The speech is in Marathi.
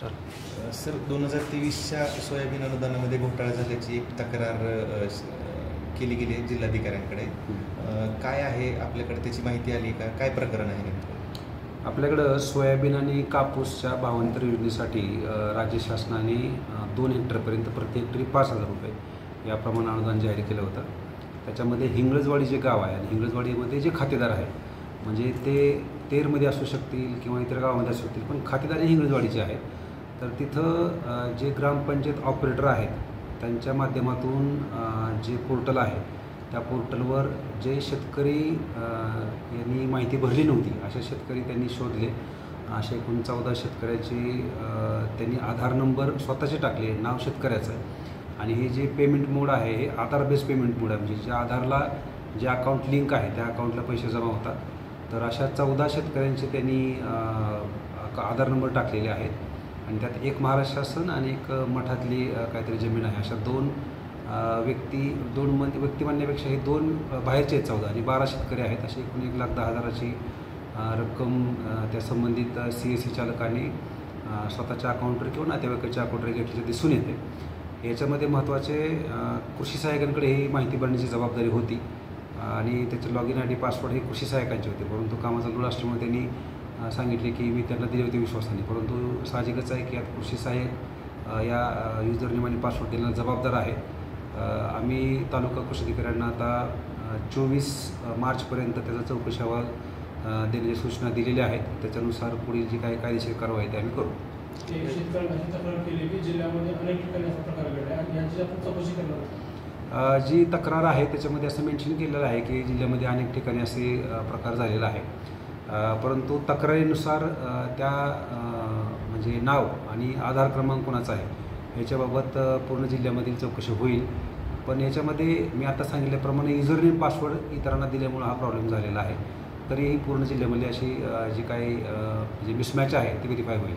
सर 2023च्या सोयाबीन अनुदानामध्ये घोटाळा झाल्याची एक तक्रार केली गेली आहे जिल्हाधिकाऱ्यांकडे. काय आहे आपल्याकडे त्याची माहिती आली का? काय प्रकरण आहे नेमकं? आपल्याकडं सोयाबीन आणि कापूसच्या भावांतर योजनेसाठी राज्य शासनाने 2 हेक्टरपर्यंत प्रति हेक्टरी 5,000 रुपये याप्रमाणे अनुदान जाहीर केलं होतं. त्याच्यामध्ये हिंगळजवाडी जे गाव आहे आणि हिंगळजवाडीमध्ये जे खातेदार आहे म्हणजे ते तेरमध्ये असू शकतील किंवा इतर गावामध्ये असू शकतील, पण खातेदार हे हिंगळजवाडीचे आहेत. तर तिथं जे ग्रामपंचायत ऑपरेटर आहेत त्यांच्या माध्यमातून जे पोर्टल आहे त्या पोर्टलवर जे शेतकरी यांनी माहिती भरली नव्हती अशा शेतकरी त्यांनी शोधले. असे एकूण 14 शेतकऱ्याचे त्यांनी आधार नंबर स्वतःचे टाकले, नाव शेतकऱ्याचं, आणि हे जे पेमेंट मोड आहे हे आधार बेस पेमेंट मोड आहे, म्हणजे ज्या आधारला जे अकाउंट लिंक आहे त्या अकाउंटला पैसे जमा होतात. तर अशा 14 शेतकऱ्यांचे त्यांनी आधार नंबर टाकलेले आहेत आणि त्यात एक महाराष्ट्र शासन आणि एक मठातली काहीतरी जमीन आहे. अशा दोन व्यक्ती म्हणण्यापेक्षा हे 2 बाहेरचे आहेत 14 आणि 12 शेतकरी आहेत. अशी एकूण 1,10,000ची रक्कम त्या संबंधित CSC चालकाने स्वतःच्या अकाउंटवर किंवा नातेवाईकाच्या अकाउंटवर घेतल्याचे दिसून येते. याच्यामध्ये महत्त्वाचे कृषी सहाय्यकांकडे ही माहिती भरण्याची जबाबदारी होती आणि त्याचे लॉगिन ID पासवर्ड हे कृषी सहाय्यकांचे होते, परंतु कामाचा लोड असल्यामुळे त्यांनी सांगितले की मी त्यांना दिले होते विश्वासाने. परंतु साहजिकच आहे की यात कृषी सहाय्यक या युजरनेम आणि पासवर्ड देण्याला जबाबदार आहे. आम्ही तालुका कृषी अधिकाऱ्यांना आता 24 मार्चपर्यंत त्याचा चौकशी अहवाल देण्याच्या सूचना दिलेल्या आहेत. त्याच्यानुसार पुढील जी काही कायदेशीर कारवाई आहे ते आम्ही करू. जी तक्रार आहे त्याच्यामध्ये असं मेन्शन केलेलं आहे की जिल्ह्यामध्ये अनेक ठिकाणी असे प्रकार झालेला आहे, परंतु तक्रारीनुसार त्या म्हणजे नाव आणि आधार क्रमांक कोणाचा आहे ह्याच्याबाबत पूर्ण जिल्ह्यामधील चौकशी होईल. पण याच्यामध्ये मी आता सांगितल्याप्रमाणे युजरनेम पासवर्ड इतरांना दिल्यामुळे हा प्रॉब्लेम झालेला आहे. तरीही पूर्ण जिल्ह्यामध्ये अशी जी काही जी मिसमॅच आहे ती व्हेरीफाय होईल.